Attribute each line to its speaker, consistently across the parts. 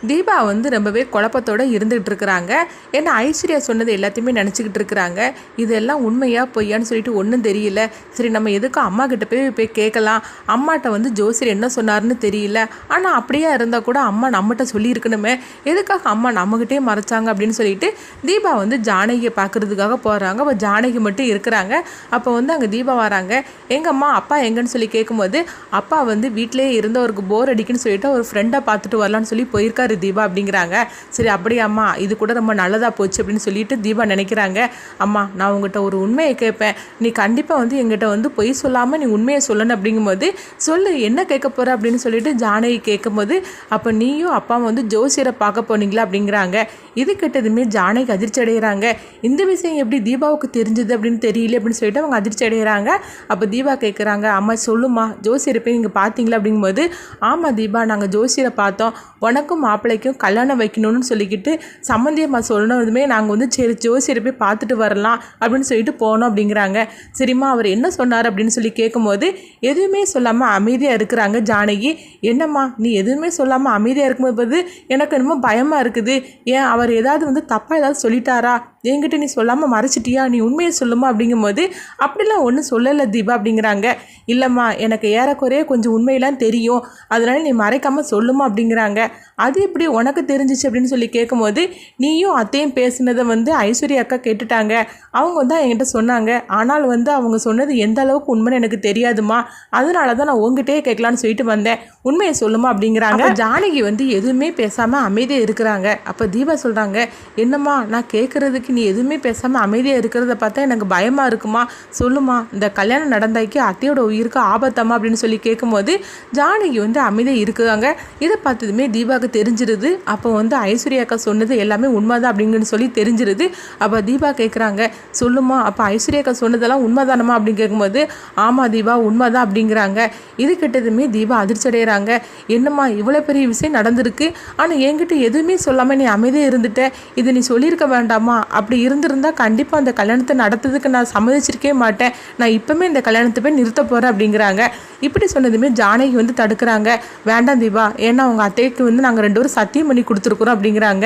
Speaker 1: தீபா வந்து ரொம்பவே குழப்பத்தோடு இருந்துகிட்டு இருக்கிறாங்க. ஏன்னா ஐஸ்வர்யா சொன்னது எல்லாத்தையுமே நினச்சிக்கிட்டு இருக்கிறாங்க. இதெல்லாம் உண்மையா பொய்யான்னு சொல்லிட்டு ஒன்றும் தெரியல. சரி நம்ம எதுக்கும் அம்மா கிட்ட போய் கேட்கலாம். அம்மாட்ட வந்து ஜோசியர் என்ன சொன்னார்னு தெரியல. ஆனால் அப்படியே இருந்தால் கூட அம்மா நம்மகிட்ட சொல்லியிருக்கணுமே, எதுக்காக அம்மா நம்மகிட்டே மறைச்சாங்க அப்படின்னு சொல்லிட்டு தீபா வந்து ஜானகியை பார்க்குறதுக்காக போகிறாங்க. அப்போ ஜானகி மட்டும் இருக்கிறாங்க. அப்போ வந்து அங்கே தீபா வராங்க. எங்கம்மா அப்பா எங்கன்னு சொல்லி கேட்கும்போது அப்பா வந்து வீட்டிலே இருந்தவருக்கு போர் அடிக்குன்னு சொல்லிட்டு ஒரு ஃப்ரெண்டை பார்த்துட்டு வரலான்னு சொல்லி போயிருக்காரு தீபா அப்படிங்கிறாங்க. சரி அப்படியாம்மா, இது கூட ரொம்ப நல்லதாக போச்சு அப்படின்னு சொல்லிட்டு தீபா நினைக்கிறாங்க. அம்மா நான் உங்கள்கிட்ட ஒரு உண்மையை கேட்பேன், நீ கண்டிப்பாக வந்து எங்கிட்ட வந்து பொய் சொல்லாமல் நீ உண்மையை சொல்லணும் அப்படிங்கும்போது சொல்லு என்ன கேட்க போகிற அப்படின்னு சொல்லிட்டு ஜானகி கேட்கும்போது அப்போ நீயும் அப்பாவும் வந்து ஜோசியரை பார்க்க போனீங்களா அப்படிங்கிறாங்க. இது கேட்டதுமே ஜானகி அதிர்ச்சி அடைகிறாங்க. இந்த விஷயம் எப்படி தீபாவுக்கு தெரிஞ்சது அப்படின்னு தெரியல அப்படின்னு சொல்லிட்டு அவங்க அதிர்ச்சி அடைகிறாங்க. அப்போ தீபா கேட்குறாங்க, அம்மா சொல்லுமா ஜோசியரை போய் நீங்கள் பார்த்தீங்களா அப்படிங்கும்போது ஆமாம் தீபா நாங்கள் ஜோசியரை பார்த்தோம், உனக்கும் மாப்பிள்ளைக்கும் கல்யாணம் வைக்கணும்னு சொல்லிக்கிட்டு சம்மந்தியம்மா சொல்லணுமே நாங்கள் வந்து சரி ஜோசியரை போய் பார்த்துட்டு வரலாம் அப்படின்னு சொல்லிட்டு போனோம் அப்படிங்கிறாங்க. சரிம்மா அவர் என்ன சொன்னார் அப்படின்னு சொல்லி கேட்கும்போது எதுவுமே சொல்லாமல் அமைதியாக இருக்கிறாங்க ஜானகி. என்னம்மா நீ எதுவுமே சொல்லாமல் அமைதியாக இருக்கும்போது எனக்கு என்னமோ பயமாக இருக்குது, ஏன் அவர் ஏதாவது வந்து தப்பாக ஏதாவது சொல்லிட்டாரா, என்கிட்ட நீ சொல்லாமல் மறைச்சிட்டியா, நீ உண்மையை சொல்லுமா அப்படிங்கும்போது அப்படிலாம் ஒன்றும் சொல்லலை தீபா அப்படிங்கிறாங்க. இல்லைம்மா எனக்கு ஏறக்குறைய கொஞ்சம் உண்மையெல்லாம் தெரியும், அதனால நீ மறைக்காமல் சொல்லுமா அப்படிங்கிறாங்க. அது எப்படி உனக்கு தெரிஞ்சிச்சு அப்படின்னு சொல்லி கேட்கும்போது நீயும் அத்தையும் பேசுனதை வந்து ஐஸ்வர்யா அக்கா கேட்டுட்டாங்க, அவங்க வந்து என்கிட்ட சொன்னாங்க, ஆனால் வந்து அவங்க சொன்னது எந்த அளவுக்கு உண்மைன்னு எனக்கு தெரியாதுமா, அதனால தான் நான் உங்ககிட்டே கேட்கலான்னு சொல்லிட்டு வந்தேன், உண்மையை சொல்லுமா அப்படிங்கிறாங்க. ஜானகி வந்து எதுவுமே பேசாமல் அமைதியாக இருக்கிறாங்க. அப்போ தீபா சொல்கிறாங்க, என்னம்மா நான் கேட்குறதுக்கு நீ எதுவுமே பேசாமல் அமைதியாக இருக்கிறத பார்த்தா எனக்கு பயமாக இருக்குமா, சொல்லுமா இந்த கல்யாணம் நடந்தாக்கி அத்தையோட உயிருக்கு ஆபத்தம்மா அப்படின்னு சொல்லி கேட்கும்போது ஜானகி வந்து அமைதியாக இருக்குறாங்க. இதை பார்த்ததுமே தீபாவுக்கு தெரிஞ்சிருது. அப்போ வந்து ஐஸ்வர்யா அக்கா சொன்னது எல்லாமே உண்மைதான் அப்படிங்கன்னு சொல்லி தெரிஞ்சிருது. அப்போ தீபா கேட்குறாங்க, சொல்லுமா அப்போ ஐஸ்வர்யா அக்கா சொன்னதெல்லாம் உண்மைதானம்மா அப்படின்னு கேட்கும்போது ஆமாம் தீபா உண்மைதான் அப்படிங்கிறாங்க. இது கிட்டதுமே தீபா அதிர்ச்சி அடைகிறாங்க. என்னம்மா இவ்வளோ பெரிய விஷயம் நடந்திருக்கு, ஆனால் என்கிட்ட எதுவுமே சொல்லாமல் நீ அமைதியாக இருந்துட்ட, இதை நீ சொல்லியிருக்க வேண்டாமா, அப்படி இருந்திருந்தா கண்டிப்பாக அந்த கல்யாணத்தை நடத்துறதுக்கு நான் சம்மதிச்சிருக்கே மாட்டேன், நான் இப்போவுமே இந்த கல்யாணத்தை போய் நிறுத்த போகிறேன் அப்படிங்கிறாங்க. இப்படி சொன்னதுமே ஜானகி வந்து தடுக்கிறாங்க. வேண்டாம் தீபா, ஏன்னா அவங்க அத்தைக்கு வந்து நாங்கள் 2 பேரும் சத்தியம் பண்ணி கொடுத்துருக்குறோம் அப்படிங்கிறாங்க.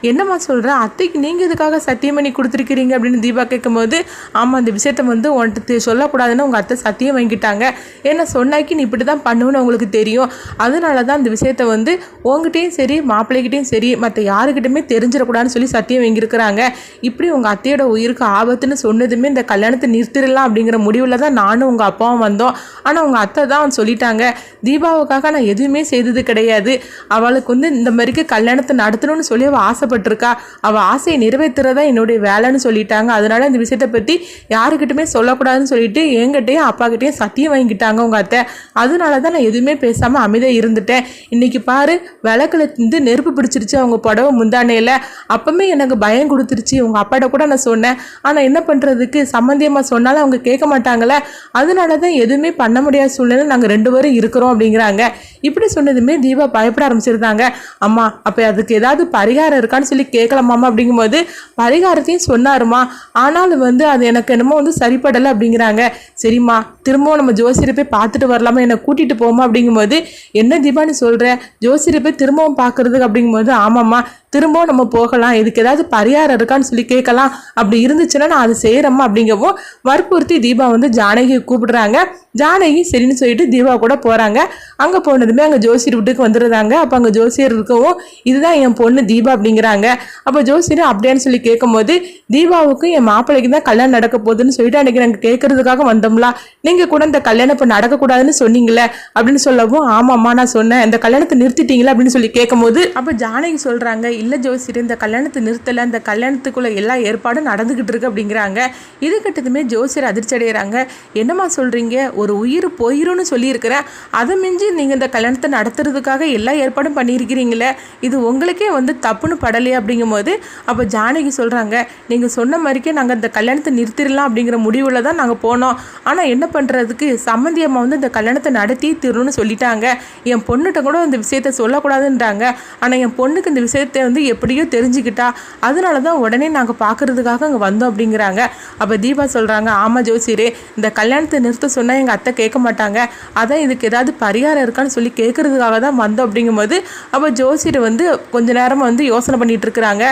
Speaker 1: என்னம்மா சொல்கிற, அத்தைக்கு நீங்கள் எதுக்காக சத்தியம் பண்ணி கொடுத்துருக்கிறீங்க அப்படின்னு தீபா கேட்கும்போது ஆமாம் அந்த விஷயத்த வந்து உன்ட்டு சொல்லக்கூடாதுன்னு உங்கள் அத்தை சத்தியம் வாங்கிட்டாங்க, ஏன்னா சொன்னாக்கி நீ இப்படி தான் பண்ணுவேன்னு உங்களுக்கு தெரியும், அதனால தான் அந்த விஷயத்த வந்து உங்ககிட்டையும் சரி மாப்பிள்ளைகிட்டையும் சரி மற்ற யாருக்கிட்டையுமே தெரிஞ்சிடக்கூடாதுன்னு சொல்லி சத்தியம் வாங்கியிருக்கிறாங்க. இப்படி உங்கள் அத்தையோட உயிருக்கு ஆபத்துன்னு சொன்னதுமே இந்த கல்யாணத்தை நிறுத்திடலாம் அப்படிங்கிற முடிவில் தான் நானும் உங்கள் அப்பாவும் வந்தோம், ஆனால் உங்கள் அத்தை தான் சொல்லிட்டாங்க, தீபாவுக்காக நான் எதுவுமே செய்தது கிடையாது, அவளுக்கு வந்து இந்த மாதிரிக்கு கல்யாணத்தை நடத்தணும்னு சொல்லி அவள் ஆசைப்பட்டிருக்கா, அவள் ஆசையை நிறைவேற்றுறதா என்னுடைய வேலைன்னு சொல்லிட்டாங்க, அதனால இந்த விஷயத்தை பற்றி யாருக்கிட்டுமே சொல்லக்கூடாதுன்னு சொல்லிட்டு என்கிட்டையும் அப்பாக்கிட்டையும் சத்தியம் வாங்கிட்டாங்க உங்கள் அத்தை, அதனால தான் நான் எதுவுமே பேசாமல் அமைதியாக இருந்துட்டேன். இன்றைக்கி பாரு விளக்குல இருந்து நெருப்பு பிடிச்சிருச்சு அவங்க புடவை முந்தானையில், அப்பவுமே எனக்கு பயம் கொடுத்துருச்சு, உங்கள் அப்பாட்ட கூட நான் சொன்னேன், ஆனால் என்ன பண்ணுறதுக்கு சம்மந்தியமாக சொன்னாலும் அவங்க கேட்க மாட்டாங்களே, அதனால தான் எதுவுமே பண்ண முடியாத சூழ்நிலை நாங்கள் 2 பேரும் இருக்கிறோம் அப்படிங்கிறாங்க. இப்படி சொன்னதுமே தீபா பயப்பட ஆரம்பிச்சிருந்தாங்க. அம்மா அப்போ அதுக்கு ஏதாவது பரிகாரம் இருக்கான்னு சொல்லி கேட்கலாமாம்மா அப்படிங்கும்போது பரிகாரத்தையும் சொன்னாருமா, ஆனாலும் வந்து அது எனக்கு என்னமோ வந்து சரிப்படலை அப்படிங்கிறாங்க. சரிம்மா திரும்பவும் நம்ம ஜோசியரை போய் பார்த்துட்டு வரலாமா, என்னை கூட்டிகிட்டு போமா அப்படிங்கும்போது என்ன தீபான்னு சொல்கிற, ஜோசியரை போய் திரும்பவும் பார்க்குறதுக்கு அப்படிங்கும்போது ஆமாம்மா திரும்பவும் நம்ம போகலாம், இதுக்கு ஏதாவது பரிகாரம் இருக்கான்னு சொல்லி கேட்கலாம், அப்படி இருந்துச்சுன்னா நான் அது செய்கிறேம்மா அப்படிங்கவும் வற்புறுத்தி தீபா வந்து ஜானகியை கூப்பிடுறாங்க. ஜானகி சரின்னு சொல்லிட்டு தீபா கூட போகிறாங்க. அங்கே போனதுமே அங்கே ஜோசியர் வீட்டுக்கு வந்துடுறாங்க. அப்போ அங்கே ஜோசியர் இருக்கவும் இதுதான் என் பொண்ணு தீபா அப்படிங்கிறாங்க. அப்போ ஜோசியர் அப்படியான்னு சொல்லி கேட்கும்போது தீபாவுக்கும் என் மாப்பிள்ளைக்கு தான் கல்யாணம் நடக்க போகுதுன்னு சொல்லிட்டு அன்றைக்கி நாங்கள் கேட்கறதுக்காக வந்தோம்ல, நீங்கள் கூட இந்த கல்யாணம் இப்போ நடக்கக்கூடாதுன்னு சொன்னீங்களே அப்படின்னு சொல்லவும் ஆமாம்மா நான் சொன்னேன், இந்த கல்யாணத்தை நிறுத்திட்டீங்களா அப்படின்னு சொல்லி கேட்கும்போது அப்போ ஜானகி சொல்கிறாங்க, இல்லை ஜோசியர் இந்த கல்யாணத்தை நிறுத்தலை, இந்த கல்யாணத்துக்குள்ள எல்லா ஏற்பாடும் நடந்துக்கிட்டு இருக்கு அப்படிங்கிறாங்க. இது கிட்டதுமே ஜோசியர் அதிர்ச்சி அடைகிறாங்க. என்னம்மா சொல்கிறீங்க, ஒரு உயிர் போயிரும்னு சொல்லியிருக்கிறேன், அதை மிஞ்சி நீங்கள் இந்த கல்யாணத்தை நடத்துறதுக்காக எல்லா ஏற்பாடும் பண்ணியிருக்கிறீங்களே, இது உங்களுக்கே வந்து தப்புன்னு படலையே அப்படிங்கும்போது அப்போ ஜானகி சொல்கிறாங்க, நீங்கள் சொன்ன மாதிரிக்கே நாங்கள் இந்த கல்யாணத்தை நிறுத்திடலாம் அப்படிங்கிற முடிவில் தான் நாங்கள் போனோம், ஆனால் என்ன பண்ணுறதுக்கு சம்மந்தி அம்மா வந்து இந்த கல்யாணத்தை நடத்தி தீரணும்னு சொல்லிட்டாங்க, என் பொண்ணுகிட்ட கூட இந்த விஷயத்தை சொல்லக்கூடாதுன்றாங்க, ஆனால் என் பொண்ணுக்கு இந்த விஷயத்தை வந்து எப்படியோ தெரிஞ்சுக்கிட்டா, அதனால தான் உடனே நாங்கள் பார்க்குறதுக்காக அங்கே வந்தோம் அப்படிங்கிறாங்க. அப்போ தீபா சொல்கிறாங்க, ஆமாம் ஜோசியரே, இந்த கல்யாணத்தை நிறுத்த சொன்னால் எங்கள் அத்தை கேட்க மாட்டாங்க, அதான் இதுக்கு ஏதாவது பரிகாரம் இருக்கான்னு சொல்லி கேட்குறதுக்காக தான் வந்தோம் அப்படிங்கும்போது அப்போ ஜோசியர் வந்து கொஞ்ச நேரமாக வந்து யோசனை பண்ணிகிட்டு இருக்கிறாங்க.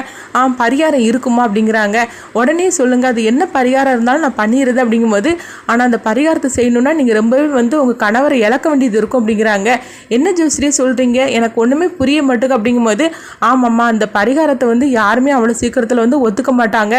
Speaker 1: பரிகாரம் இருக்குமா அப்படிங்கிறாங்க. உடனே சொல்லுங்கள், அது என்ன பரிகாரம் இருந்தாலும் நான் பண்ணிடுறது அப்படிங்கும்போது, ஆனால் அந்த பரிகாரத்தை செய்யணுன்னா நீங்கள் ரொம்பவே வந்து உங்கள் கணவரை இழக்க வேண்டியது இருக்கும் அப்படிங்கிறாங்க. என்ன ஜோசியரே சொல்கிறீங்க, எனக்கு ஒன்றுமே புரிய மாட்டேங்க அப்படிங்கும்போது, ஆமாம்மா, அந்த பரிகாரத்தை வந்து யாருமே அவ்வளோ சீக்கிரத்தில் வந்து ஒத்துக்க மாட்டாங்க.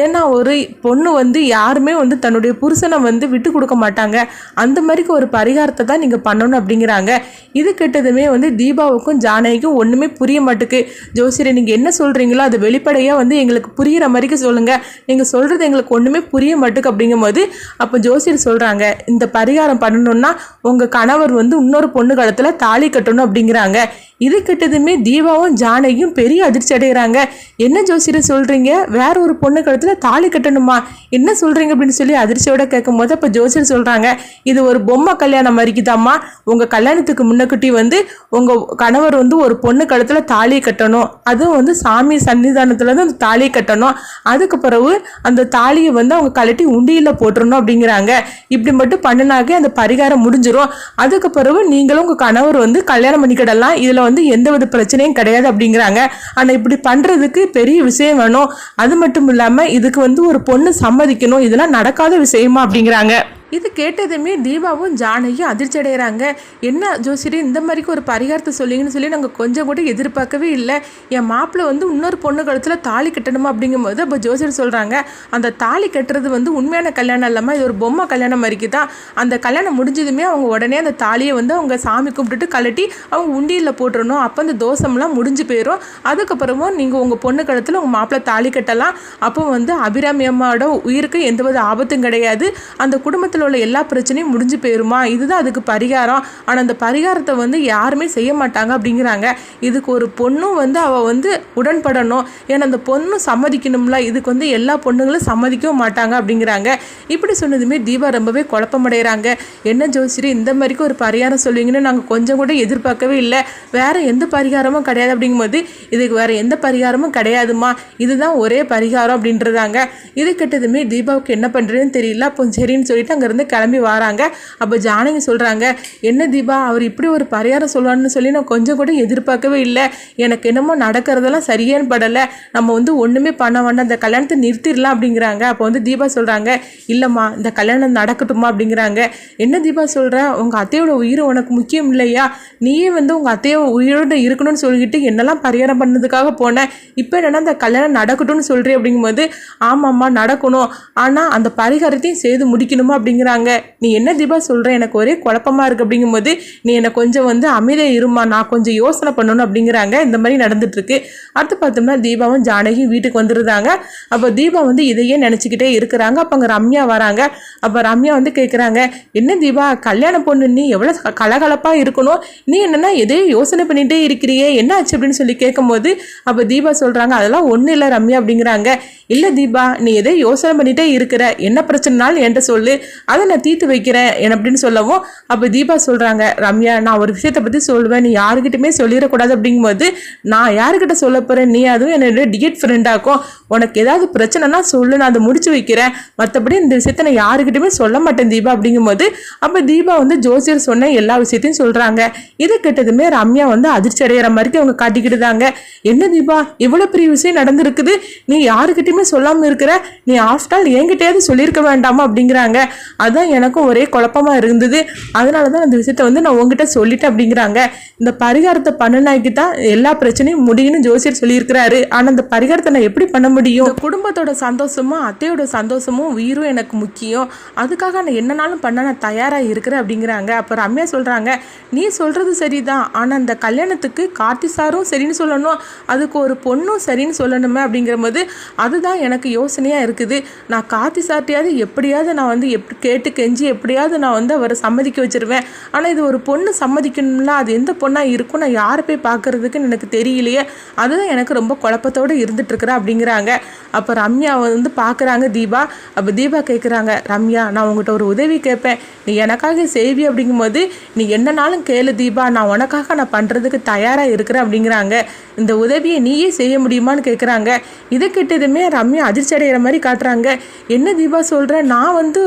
Speaker 1: ஏன்னா ஒரு பொண்ணு வந்து யாருமே வந்து தன்னுடைய புருஷனை வந்து விட்டு கொடுக்க மாட்டாங்க. அந்த மாதிரிக்கு ஒரு பரிகாரத்தை தான் நீங்கள் பண்ணணும் அப்படிங்கிறாங்க. இது கேட்டதுமே வந்து தீபாவுக்கும் ஜானகிக்கும் ஒன்றுமே புரிய மாட்டுக்கு. ஜோசியரை நீங்கள் என்ன சொல்கிறீங்களோ அது வெளிப்படையாக வந்து எங்களுக்கு புரிகிற மாதிரிக்கு சொல்லுங்கள், நீங்கள் சொல்கிறது எங்களுக்கு ஒன்றுமே புரிய மாட்டுக்கு அப்படிங்கும்போது அப்போ ஜோசியர் சொல்கிறாங்க, இந்த பரிகாரம் பண்ணணுன்னா உங்கள் கணவர் வந்து இன்னொரு பொண்ணு கழுத்தில் தாலி கட்டணும் அப்படிங்கிறாங்க. இது கிட்டதுமே தீபாவும் ஜானகியும் பெரிய அதிர்ச்சி அடைகிறாங்க. என்ன ஜோசியரை சொல்கிறீங்க, வேற ஒரு பொண்ணு கழுத்தில் தாலி கட்டணுமா, என்ன சொல்கிறீங்க அப்படின்னு சொல்லி அதிர்ச்சியோட கேட்கும் போது அப்போ ஜோசியர் சொல்கிறாங்க, இது ஒரு பொம்மை கல்யாணம் மாதிரிக்குதாம்மா. உங்கள் கல்யாணத்துக்கு முன்னக்குட்டி வந்து உங்கள் கணவர் வந்து ஒரு பொண்ணு கழுத்தில் தாலி கட்டணும், அதுவும் வந்து சாமி சன்னிதானத்தில் தான் அந்த தாலியை கட்டணும். அதுக்கு பிறகு அந்த தாலியை வந்து அவங்க கழட்டி உண்டியில் போட்டுடணும் அப்படிங்கிறாங்க. இப்படி மட்டும் பண்ணினாக்கே அந்த பரிகாரம் முடிஞ்சிடும். அதுக்கு பிறகு நீங்களும் உங்கள் கணவர் வந்து கல்யாணம் பண்ணிக்கிடலாம், இதில் வந்து எந்த வித பிரச்சனையும் கிடையாது அப்படிங்கிறாங்க. ஆனால் இப்படி பண்ணுறதுக்கு பெரிய விஷயம் வேணும், அது மட்டும் இல்லாமல் இதுக்கு வந்து ஒரு பொண்ணு சம்மதிக்கணும், இதெல்லாம் நடக்காத விஷயமா அப்படிங்கிறாங்க. இது கேட்டதுமே தீபாவும் ஜானகியும் அதிர்ச்சி அடைகிறாங்க. என்ன ஜோசியரே, இந்த மாதிரிக்கு ஒரு பரிகாரத்தை சொல்லிங்கன்னு சொல்லி நாங்கள் கொஞ்சம் கூட எதிர்பார்க்கவே இல்லை. என் மாப்பிள்ளை வந்து இன்னொரு பொண்ணு கழுத்தில் தாலி கட்டணுமா அப்படிங்கும்போது அப்போ ஜோசியர் சொல்கிறாங்க, அந்த தாலி கட்டுறது வந்து உண்மையான கல்யாணம் இல்லாமல் இது ஒரு பொம்மை கல்யாணம் மாதிரிக்கு தான். அந்த கல்யாணம் முடிஞ்சதுமே அவங்க உடனே அந்த தாலியை வந்து அவங்க சாமி கும்பிட்டுட்டு கழட்டி அவங்க உண்டியில் போட்டுடணும். அப்போ அந்த தோஷம்லாம் முடிஞ்சு போயிடும். அதுக்கப்புறமும் நீங்கள் உங்கள் பொண்ணு கழுத்தில் உங்கள் மாப்பிள்ளை தாலி கட்டலாம். அப்போ வந்து அபிராமி அம்மாவோட உயிருக்கு எந்தவித ஆபத்தும் கிடையாது, அந்த குடும்பத்தில் உள்ள எல்லா பிரச்சனையும் முடிஞ்சு போயிருமா, இதுதான் அதுக்கு பரிகாரம். ஆனால் அந்த பரிகாரத்தை வந்து யாருமே செய்ய மாட்டாங்க அப்படிங்கிறாங்க. இதுக்கு ஒரு பொண்ணும் வந்து அவள் வந்து உடன்படணும், ஏன்னா அந்த பொண்ணும் சம்மதிக்கணும்ல, இதுக்கு வந்து எல்லா பொண்ணுங்களும் சம்மதிக்கவும் மாட்டாங்க அப்படிங்கிறாங்க. இப்படி சொன்னதுமே தீபா ரொம்பவே குழப்பமடைகிறாங்க. என்ன ஜோசியரே, இந்த மாதிரிக்கு ஒரு பரிகாரம் சொல்லுவீங்கன்னு நாங்கள் கொஞ்சம் கூட எதிர்பார்க்கவே இல்லை, வேற எந்த பரிகாரமும் கிடையாது அப்படிங்கும்போது இதுக்கு வேற எந்த பரிகாரமும் கிடையாதுமா, இதுதான் ஒரே பரிகாரம் அப்படின்றதாங்க. இது கிட்டதுமே தீபாவுக்கு என்ன பண்ணுறதுன்னு தெரியல. அப்போ சரின்னு சொல்லிட்டு அங்கேருந்து கிளம்பி வராங்க. அப்போ ஜானகி சொல்கிறாங்க, என்ன தீபா, அவர் இப்படி ஒரு பரிகாரம் சொல்லுவான்னு சொல்லி நான் கொஞ்சம் கூட எதிர்பார்க்கவே இல்லை, எனக்கு என்னமோ நடக்கிறதெல்லாம் சரியானு படலை, நம்ம வந்து ஒன்றுமே பண்ண வேண்டாம், இந்த கல்யாணத்தை நிறுத்திடலாம் அப்படிங்கிறாங்க. அப்போ வந்து தீபா சொல்கிறாங்க, இல்லைம்மா, இந்த கல்யாணம் நடக்கட்டுமா அப்படிங்கிறாங்க. என்ன தீபா சொல்கிற, உங்கள் அத்தையோட உயிர் உனக்கு முக்கியம் இல்லையா, நீயே வந்து உங்கள் அத்தையோட உயிரோடு இருக்கணும்னு சொல்லிக்கிட்டு என்னெல்லாம் பரிகாரம் பண்ணதுக்காக போனேன், இப்போ என்னென்னா இந்த கல்யாணம் நடக்கட்டும்னு சொல்கிறேன் அப்படிங்கும்போது, ஆமாம்மா நடக்கணும், ஆனால் அந்த பரிகாரத்தையும் செய்து முடிக்கணுமா அப்படிங்கிறாங்க. நீ என்ன தீபா சொல்கிற, எனக்கு ஒரே குழப்பமா இருக்குது அப்படிங்கும்போது, நீ என்னை கொஞ்சம் வந்து அமைதியாக இருமா, நான் கொஞ்சம் யோசனை பண்ணணும் அப்படிங்கிறாங்க. இந்த மாதிரி நடந்துட்டுருக்கு. அடுத்து பார்த்தோம்னா தீபாவும் ஜானகியும் வீட்டுக்கு வந்துருந்தாங்க. அப்போ தீபா வந்து இதையே நினச்சிக்கிட்டே இருக்கிறாங்க. அப்போ அங்கே ரம்யா வராங்க. அப்போ ரம்யா வந்து கேட்குறாங்க, என்ன தீபா, கல்யாண பொண்ணு நீ எவ்வளோ கலகலப்பாக இருக்கணும், நீ என்னென்னா எதையும் யோசனை பண்ணிகிட்டே இருக்கிறியே, என்ன ஆச்சு அப்படின்னு சொல்லி கேட்கும்போது அப்போ தீபா சொல்கிறாங்க, அதெல்லாம் ஒன்றும் இல்லை ரம்யா அப்படிங்கிறாங்க. இல்லை தீபா, நீ எதையும் யோசனை பண்ணிகிட்டே இருக்கிற, என்ன பிரச்சனைனாலும் என்கிட்ட சொல்லு, அதை நான் தீர்த்து வைக்கிறேன் அப்படின்னு சொல்லவும் அப்போ தீபா சொல்கிறாங்க, ரம்யா, நான் ஒரு விஷயத்தை பற்றி சொல்லுவேன், நீ யாருக்கிட்டுமே சொல்லிடக்கூடாது அப்படிங்கும்போது, நான் யாருக்கிட்ட சொல்ல போகிறேன், நீ அதுவும் என்னோட டிகேட் ஃப்ரெண்டாக்கும், உனக்கு ஏதாவது பிரச்சனைனா சொல்லு, நான் அதை முடிச்சு வைக்கிறேன், மற்றபடி இந்த விஷயத்த நான் யாருக்கிட்டுமே சொல்ல மாட்டேன் தீபா அப்படிங்கும்போது அப்போ தீபா வந்து ஜோசியர் சொன்ன எல்லா விஷயத்தையும் சொல்கிறாங்க. இதை கேட்டதுமே ரம்யா வந்து அதிர்ச்சி அடைகிற மாதிரி அவங்க காட்டிக்கிட்டுதாங்க. என்ன தீபா, இவ்வளோ பெரிய விஷயம் நடந்திருக்குது, நீ யாருக்கிட்டையுமே சொல்லாமல் இருக்கிற, நீ ஆஃப்டால் என்கிட்டயாவது சொல்லியிருக்க வேண்டாமா அப்படிங்கிறாங்க. அதான் எனக்கும் ஒரே குழப்பமாக இருந்தது, அதனால தான் அந்த விஷயத்த வந்து நான் உங்ககிட்ட சொல்லிட்டேன் அப்படிங்கிறாங்க. இந்த பரிகாரத்தை பண்ணினாக்கி தான் எல்லா பிரச்சனையும் முடியும்னு ஜோசியர் சொல்லியிருக்கிறாரு, ஆனால் அந்த பரிகாரத்தை நான் எப்படி பண்ண முடியும், குடும்பத்தோட சந்தோஷமும் அத்தையோட சந்தோஷமும் உயிரும் எனக்கு முக்கியம், அதுக்காக நான் என்னன்னாலும் பண்ண நான் தயாராக இருக்கிறேன் அப்படிங்கிறாங்க. அப்போ ரம்யா சொல்கிறாங்க, நீ சொல்கிறது சரிதான், ஆனால் அந்த கல்யாணத்துக்கு கார்த்தி சாரும் சரின்னு சொல்லணும், அதுக்கு ஒரு பொண்ணும் சரின்னு சொல்லணுமே அப்படிங்கிற போது அதுதான் எனக்கு யோசனையாக இருக்குது. நான் கார்த்தி சார்ட்டையாவது எப்படியாவது நான் வந்து கேட்டு கெஞ்சி எப்படியாவது நான் வந்து அவரை சம்மதிக்க வச்சிருவேன். ஆனால் இது ஒரு பொண்ணு சம்மதிக்கணும்ல, அது எந்த பொண்ணாக இருக்கும், நான் யாரை போய் பார்க்கறதுக்குன்னு எனக்கு தெரியலையே, அதுதான் எனக்கு ரொம்ப குழப்பத்தோடு இருந்துகிட்ருக்குறேன் அப்படிங்கிறாங்க. அப்போ ரம்யா வந்து பார்க்குறாங்க தீபா. அப்போ தீபா கேட்குறாங்க, ரம்யா நான் உங்கள்கிட்ட ஒரு உதவி கேட்பேன், நீ எனக்காக செய்வி அப்படிங்கும்போது நீ என்னன்னாலும் கேளு தீபா, நான் உனக்காக நான் பண்ணுறதுக்கு தயாராக இருக்கிறேன் அப்படிங்கிறாங்க. இந்த உதவியை நீயே செய்ய முடியுமான்னு கேட்குறாங்க. இதை கிட்டதுமே ரம்யா அதிர்ச்சி அடைகிற மாதிரி காட்டுறாங்க. என்ன தீபா சொல்கிறேன், நான் வந்து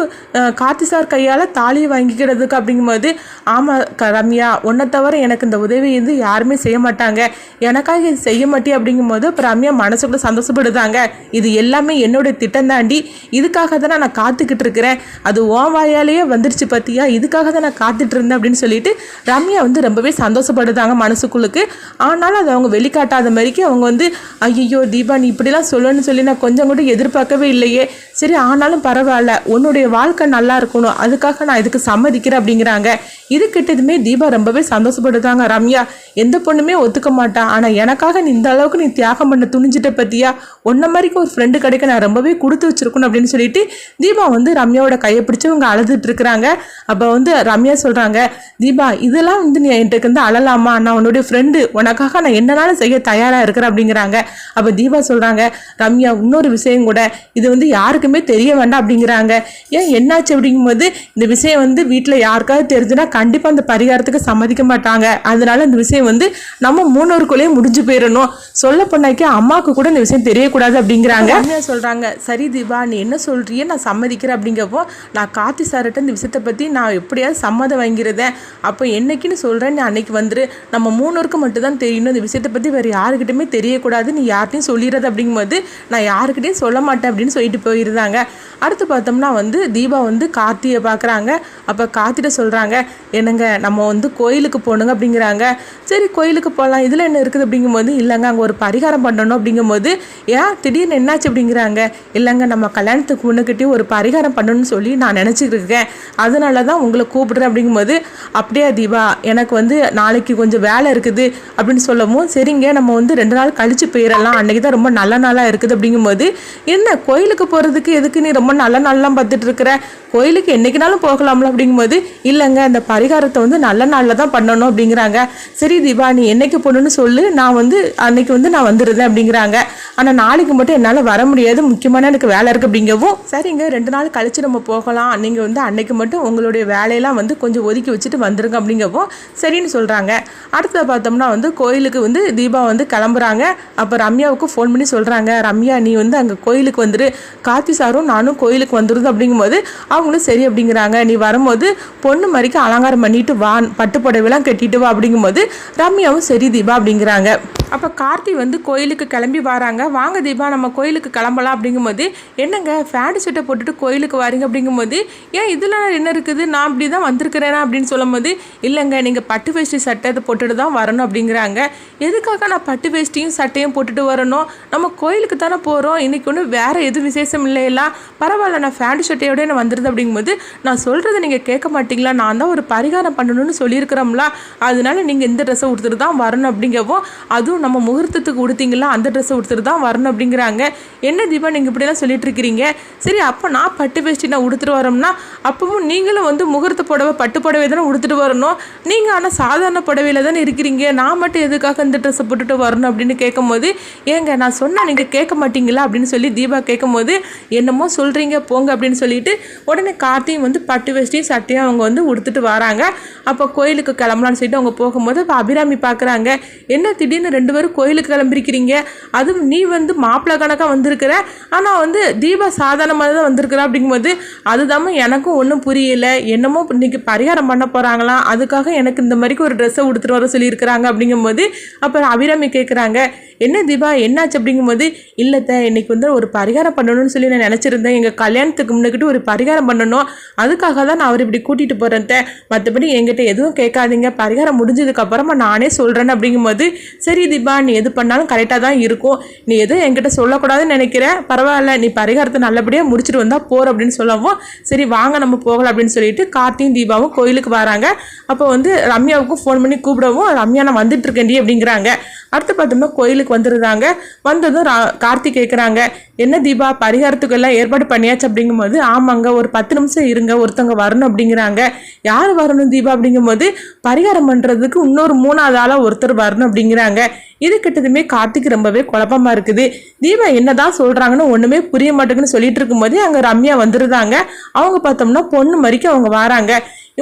Speaker 1: கார்த்தி சார் கையால் தாலியை வாங்கிக்கிறதுக்கு அப்படிங்கும்போது, ஆமாம் ரம்யா, உன்னை தவிர எனக்கு இந்த உதவி வந்து யாருமே செய்ய மாட்டாங்க, எனக்காக இது செய்ய மாட்டே அப்படிங்கும்போது இப்போ ரம்யா மனசுக்குள்ள சந்தோஷப்படுதாங்க. இது எல்லாமே என்னோட திட்டம் தாண்டி, இதுக்காக தான் நான் காத்துக்கிட்டு இருக்கிறேன், அது ஓன் வாயாலேயே வந்துருச்சு பார்த்தியா, இதுக்காக தான் நான் காத்துட்டு இருந்தேன் அப்படின்னு சொல்லிட்டு ரம்யா வந்து ரொம்பவே சந்தோஷப்படுதாங்க மனசுக்குள்ளுக்கு. ஆனாலும் அது அவங்க வெளிக்காட்டாத மாதிரிக்கு அவங்க வந்து, ஐயோ தீபா நீ இப்படிலாம் சொல்லணும்னு சொல்லி நான் கொஞ்சம் கூட எதிர்பார்க்கவே இல்லையே, சரி ஆனாலும் பரவாயில்ல, உன்னுடைய வாழ்க்கை நல்லா இருக்கணும், அதுக்காக நான் இதுக்கு சம்மதிக்கிறேன் அப்படிங்கிறாங்க. இது கிட்டதுமே தீபா ரொம்பவே சந்தோஷப்படுதாங்க. ரம்யா எந்த பொண்ணுமே ஒத்துக்க மாட்டான், ஆனால் எனக்காக நீ இந்த அளவுக்கு நீ தியாகம் பண்ண துணிஞ்சிட்ட பற்றியா, உன்ன மாதிரிக்கு ஒரு ஃப்ரெண்டு கிடைக்க நான் ரொம்பவே கொடுத்து வச்சிருக்கணும் அப்படின்னு சொல்லிட்டு தீபா வந்து ரம்யாவோட கையை பிடிச்சி அவங்க அழுதுட்டு இருக்கிறாங்க. அப்போ வந்து ரம்யா சொல்கிறாங்க, தீபா இதெல்லாம் வந்து நீ என்கிட்ட வந்து அழலாமா, நான் உன்னுடைய ஃப்ரெண்டு, உனக்காக நான் என்னன்னாலும் செய்ய தயாராக இருக்கிறேன் அப்படிங்கிறாங்க. அப்போ தீபா சொல்கிறாங்க, ரம்யா இன்னொரு விஷயம் கூட, இது வந்து யாருக்குமே தெரிய வேண்டாம் அப்படிங்கிறாங்க. ஏன் என்னாச்சு அப்படிங்கும்போது, இந்த விஷயம் வந்து வீட்டில் யாருக்காவது தெரிஞ்சுன்னா கண்டிப்பாக அந்த பரிகாரத்துக்கு சம்மதிக்க மாட்டாங்க, அதனால இந்த விஷயம் வந்து நம்ம மூணோருக்குள்ளேயே முடிஞ்சு போயிடணும், சொல்ல பண்ணாக்கி அம்மாவுக்கு கூட இந்த விஷயம் தெரியக்கூடாது அப்படிங்கிறாங்க. ரம்யா சொல்கிறாங்க, சரி தீபா நீ என்ன சொல்கிறியே நான் சம்மதிக்கிறேன் அப்படிங்கப்போ, நான் கார்த்தி சார்கிட்ட இந்த விஷயத்தை பற்றி நான் எப்படியாவது சம்மதம் வாங்கிறதேன், அப்போ என்னைக்குன்னு சொல்கிறேன், நீ அன்னைக்கு வந்துரு, நம்ம மூணோருக்கு மட்டும் தான் தெரியணும், இந்த விஷயத்தை பற்றி வேறு யாருக்கிட்டையுமே தெரியக்கூடாது, நீ யார்ட்டையும் சொல்லிடுறது அப்படிங்கும்போது நான் யாருக்கிட்டையும் சொல்ல மாட்டேன் அப்படின்னு சொல்லிட்டு போயிருந்தாங்க. அடுத்து பார்த்தோம்னா வந்து தீபா வந்து கார்த்தியை பார்க்குறாங்க. அப்போ கார்த்திட்ட சொல்கிறாங்க, என்னங்க நம்ம வந்து கோயிலுக்கு போகணுங்க அப்படிங்கிறாங்க. சரி கோயிலுக்கு போகலாம், இதில் என்ன இருக்குது அப்படிங்கும்போது, இல்லைங்க அங்கே ஒரு பரிகாரம் பண்ணணும் அப்படிங்கும்போது, ஏன் திடீர்னு என்னாச்சு அப்படிங்கிறாங்க. இல்லைங்க நம்ம கல்யாணத்துக்கு முன்னுக்கிட்டே ஒரு பரிகாரம் பண்ணணும்னு சொல்லி நான் நினச்சிக்கிட்டு இருக்கேன், அதனால தான் உங்களை கூப்பிடுறேன் அப்படிங்கும்போது, அப்படியே தீபா எனக்கு வந்து நாளைக்கு கொஞ்சம் வேலை இருக்குது அப்படின்னு சொல்லவும், சரிங்க நம்ம வந்து 2 நாள் கழித்து போயிடலாம், அன்றைக்கி தான் ரொம்ப நல்ல நாளாக இருக்குது அப்படிங்கும்போது, என்ன கோயிலுக்கு போகிறதுக்கு எதுக்கு நீ ரொம்ப நல்ல நாள்லாம் பார்த்துட்டு இருக்கிற, கோயிலுக்கு என்றைக்குனாலும் போகலாம்ல அப்படிங்கும்போது, இல்லைங்க அந்த பரிகாரத்தை வந்து நல்ல நாளில் தான் பண்ணணும் அப்படிங்கிறாங்க. சரி தீபா நீ என்னைக்கு போகணுன்னு சொல்லு, நான் வந்து அன்னைக்கு வந்து நான் வந்துடுறேன் அப்படிங்கிறாங்க. ஆனால் நாளைக்கு மட்டும் என்னால் வர முடியாது, முக்கியமான எனக்கு வேலை இருக்குது அப்படிங்கவும், சரிங்க 2 நாள் கழித்து நம்ம போகலாம், நீங்கள் வந்து அன்னைக்கு மட்டும் உங்களுடைய வேலையெல்லாம் வந்து கொஞ்சம் ஒதுக்கி வச்சுட்டு வந்துருங்க அப்படிங்கவும் சரின்னு சொல்கிறாங்க. அடுத்த பார்த்தோம்னா வந்து கோயிலுக்கு வந்து தீபா வந்து கிளம்புறாங்க. அப்போ ரம்யாவுக்கு ஃபோன் பண்ணி சொல்கிறாங்க, ரம்யா நீ வந்து அங்கே கோயிலுக்கு வந்துரு, கார்த்தி சாரும் நானும் கோயிலுக்கு வந்துடுது அப்படிங்கும்போது அவங்களும் சரி அப்படிங்கிறாங்க. நீ வரும்போது பொண்ணு மாதிரிக்கு அலங்காரம் பண்ணிட்டு வா, பட்டு புடவைலாம் கட்டிட்டு வா அப்படிங்கும்போது ரம்யாவும் சரி தீபா அப்படிங்கிறாங்க. அப்போ கார்த்தி வந்து கோயிலுக்கு கிளம்பி வராங்க. வாங்க தீபா நம்ம கோயிலுக்கு கிளம்பலாம் அப்படிங்கும்போது, என்னங்க ஃபேண்ட் ஷர்ட்டை போட்டுட்டு கோயிலுக்கு வாரீங்க அப்படிங்கும்போது, ஏன் இதில் என்ன இருக்குது, நான் அப்படி தான் வந்திருக்கிறேனா அப்படின்னு சொல்லும்போது, இல்லைங்க நீங்கள் பட்டு வேஷ்டி சட்டை போட்டுட்டு தான் வரணும் அப்படிங்கிறாங்க. எதுக்காக நான் பட்டு வேஷ்டியும் சட்டையும் போட்டுட்டு வரணும், நம்ம கோயிலுக்கு தானே போகிறோம், இன்றைக்கி ஒன்றும் வேறு எதுவும் விசேஷம் இல்லையா, பரவாயில்ல நான் ஃபேண்ட் ஷர்ட்டையோட நான் வந்துடுது அப்படிங்கும்போது, நான் சொல்கிறத நீங்கள் கேட்க மாட்டிங்களா, நான் தான் ஒரு பரிகாரம் பண்ணணும்னு சொல்லியிருக்கிறோம்ல, அதனால நீங்கள் இந்த ட்ரெஸ்ஸை உடுத்துட்டு தான் வரணும் அப்படிங்கவும், அதுவும் நம்ம முகூர்த்தத்துக்கு உடுத்தீங்களா அந்த ட்ரெஸ்ஸை உடுத்துட்டு தான் வரணும் அப்படிங்கிறாங்க. என்ன தீபா நீங்கள் இப்படிலாம் சொல்லிட்டு இருக்கிறீங்க, சரி அப்போ நான் பட்டு வேஷ்டி நான் உடுத்துட்டு வரோம்னா அப்பவும் நீங்களும் வந்து முகூர்த்த புடவை பட்டு புடவை தானே உடுத்துட்டு வரணும், நீங்கள் ஆனால் சாதாரண புடவையில் தானே இருக்கிறீங்க, நான் மட்டும் எதுக்காக இந்த ட்ரெஸ்ஸை போட்டுட்டு வரணும் அப்படின்னு கேட்கும்போது, ஏங்க நான் சொன்னால் நீங்கள் கேட்க மாட்டீங்களா அப்படின்னு சொல்லி தீபா கேட்கும்போது, என்னமோ சொல்கிறீங்க போங்க அப்படின்னு சொல்லிட்டு உடனே கார்த்தியும் வந்து பட்டு வேஷ்டியும் சட்டையும் அவங்க வந்து உடுத்துட்டு வராங்க. அப்போ கோயிலுக்கு கிளம்பலான்னு சொல்லிட்டு அவங்க போகும்போது இப்போ அபிராமி பார்க்குறாங்க, என்ன திடீர்னு 2 பேரும் கோயிலுக்கு கிளம்பிருக்கிறீங்க, அதுவும் நீ வந்து மாப்பிள்ளை கணக்காக வந்திருக்கிற, ஆனால் வந்து தீபா சாதாரணமாக தான் வந்திருக்கிறா அப்படிங்கும்போது, அதுதான் எனக்கும் ஒன்றும் புரியல, என்னமோ இன்னைக்கு பரிகாரம் பண்ண போகிறாங்களாம், அதுக்காக எனக்கு இந்த மாதிரிக்கு ஒரு ட்ரெஸ்ஸை உடுத்துட்டு வர சொல்லியிருக்கிறாங்க அப்படிங்கும்போது, அப்புறம் அபிராமி கேட்குறாங்க, என்ன தீபா என்னாச்சு அப்படிங்கும்போது, இல்லைத்த இன்னைக்கு வந்து ஒரு பரிகாரம் பண்ணணும்னு சொல்லி நான் நினச்சிருந்தேன், எங்கள் கல்யாணத்துக்கு முன்னுக்கிட்டு ஒரு பரிகாரம் பண்ணணும், அதுக்காக தான் நான் அவர் இப்படி கூட்டிகிட்டு போகிறேன், மற்றபடி என்கிட்ட எதுவும் கேட்காதீங்க, பரிகாரம் முடிஞ்சதுக்கப்புறமா நானே சொல்கிறேன் அப்படிங்கும்போது, சரி தீபா நீ எது பண்ணாலும் கரெக்டாக தான் இருக்கும், நீ எதுவும் என்கிட்ட சொல்லக்கூடாதுன்னு நினைக்கிறேன், பரவாயில்ல நீ பரிகாரத்தை நல்லபடியாக முடிச்சுட்டு வந்தால் போகிற அப்படின்னு சொல்லவும், சரி வாங்க நம்ம போகலாம் அப்படின்னு சொல்லிட்டு கார்த்தியும் தீபாவும் கோயிலுக்கு வராங்க. அப்போ வந்து ரம்யாவுக்கும் ஃபோன் பண்ணி கூப்பிடவும், ரம்யா நான் வந்துட்டு இருக்கேன்டி அப்படிங்கிறாங்க. அடுத்து பார்த்தோம்னா கோயிலுக்கு வந்துடுறாங்க. வந்ததும் கார்த்தி கேட்குறாங்க, என்ன தீபா பரிகாரத்துக்கு எல்லாம் ஏற்பாடு பண்ணியாச்சு அப்படிங்கும்போது, ஆமாங்க ஒரு 10 நிமிஷம் இருங்க, ஒருத்தவங்க வரணும் அப்படிங்கிறாங்க. யார் வரணும் தீபா அப்படிங்கும்போது, பரிகாரம் பண்ணுறதுக்கு இன்னொரு 3வது ஆளாக ஒருத்தர் வரணும் அப்படிங்கிறாங்க. இது கிட்டதுமே கார்த்திக் ரொம்பவே குழப்பமா இருக்குது. தீபா என்னதான் சொல்றாங்கன்னு ஒண்ணுமே புரிய மாட்டேங்குன்னு சொல்லிட்டு இருக்கும்போது அங்க ரம்யா வந்துருந்தாங்க. அவங்க பார்த்தோம்னா பொண்ணு மாதிரிக்கு அவங்க வராங்க.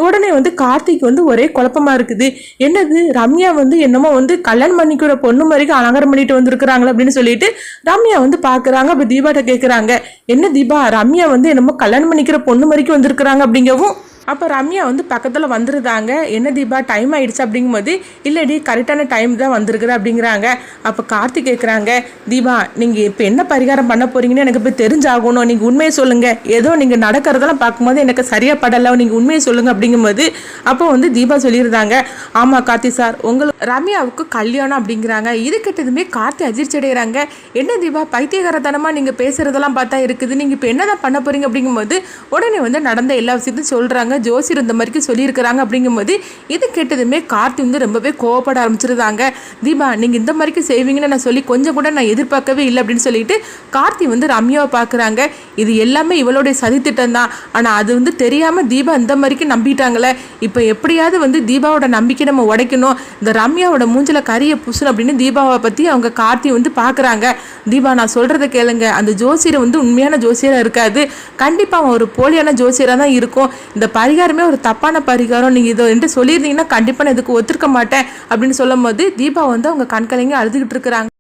Speaker 1: உடனே கார்த்திக் ஒரே குழப்பமா இருக்குது. என்னது ரம்யா என்னமோ கல்யாணம் பண்ணிக்கிற பொண்ணு மாதிரிக்கு அலங்காரம் பண்ணிட்டு வந்திருக்கிறாங்களே அப்படின்னு சொல்லிட்டு ரம்யா பாக்குறாங்க. அப்ப தீபாட்ட கேக்குறாங்க, என்ன தீபா ரம்யா என்னமோ கல்யாணம் பண்ணிக்கிற பொண்ணு மாதிரிக்கு வந்திருக்கிறாங்க அப்படிங்கவும், அப்போ ரம்யா பக்கத்தில் வந்துருந்தாங்க. என்ன தீபா டைம் ஆயிடுச்சு அப்படிங்கும்போது, இல்லடி கரெக்டான டைம் தான் வந்திருக்குது அப்படிங்கிறாங்க. அப்போ கார்த்திக் கேட்குறாங்க, தீபா நீங்கள் இப்போ என்ன பரிகாரம் பண்ண போறீங்கன்னு எனக்கு இப்போ தெரிஞ்சாகணும், நீங்கள் உண்மையை சொல்லுங்கள், ஏதோ நீங்கள் நடக்கிறதெல்லாம் பார்க்கும்போது எனக்கு சரியாக படலை, நீங்கள் உண்மையை சொல்லுங்கள் அப்படிங்கும்போது, அப்போ தீபா சொல்லியிருந்தாங்க, ஆமாம் கார்த்தி சார் உங்களுக்கு ரம்யாவுக்கு கல்யாணம் அப்படிங்கிறாங்க. இது கிட்டதுமே கார்த்தி அதிர்ச்சி அடைகிறாங்க. என்ன தீபா பைத்தியகாரத்தனமாக நீங்கள் பேசுகிறதெல்லாம் பார்த்தா இருக்குது, நீங்கள் இப்போ என்ன தான் பண்ண போறீங்க அப்படிங்கும்போது உடனே நடந்த எல்லா விஷயத்தையும் சொல்கிறாங்க. ஜோசியர் இந்த மாதிரி சொல்லியிருக்கிறாங்க அப்படிங்கும்போது இது கேட்டதுமே கார்த்தி ரொம்பவே கோவப்பட ஆரம்பிச்சிருந்தாங்க. தீபா நீங்கள் இந்த மாதிரி செய்வீங்கன்னு நான் சொல்லி கொஞ்சம் கூட நான் எதிர்பார்க்கவே இல்லை அப்படின்னு சொல்லிட்டு கார்த்தி ரம்யாவை பார்க்குறாங்க. இது எல்லாமே இவளுடைய சதித்திட்டம் தான், ஆனால் அது தெரியாமல் தீபா இந்த மாதிரிக்கு நம்பிட்டாங்களே. இப்போ எப்படியாவது தீபாவோட நம்பிக்கை நம்ம உடைக்கணும், இந்த ரம்யாவோட மூஞ்சில கரிய புசுன்னு அப்படின்னு தீபாவை பற்றி அவங்க கார்த்தி பார்க்குறாங்க. தீபா நான் சொல்கிறத கேளுங்க, அந்த ஜோசியர் உண்மையான ஜோசியராக இருக்காது, கண்டிப்பாக அவன் ஒரு போலியான ஜோசியராக தான் இருக்கும். இந்த பரிகாரமே ஒரு தப்பான பரிகாரம், நீங்கள் இதை என்று சொல்லியிருந்தீங்கன்னா கண்டிப்பாக நான் இதுக்கு ஒத்துருக்க மாட்டேன் அப்படின்னு சொல்லும் போது தீபா அவங்க கண்கலங்கி அழுதுகிட்டு இருக்கிறாங்க.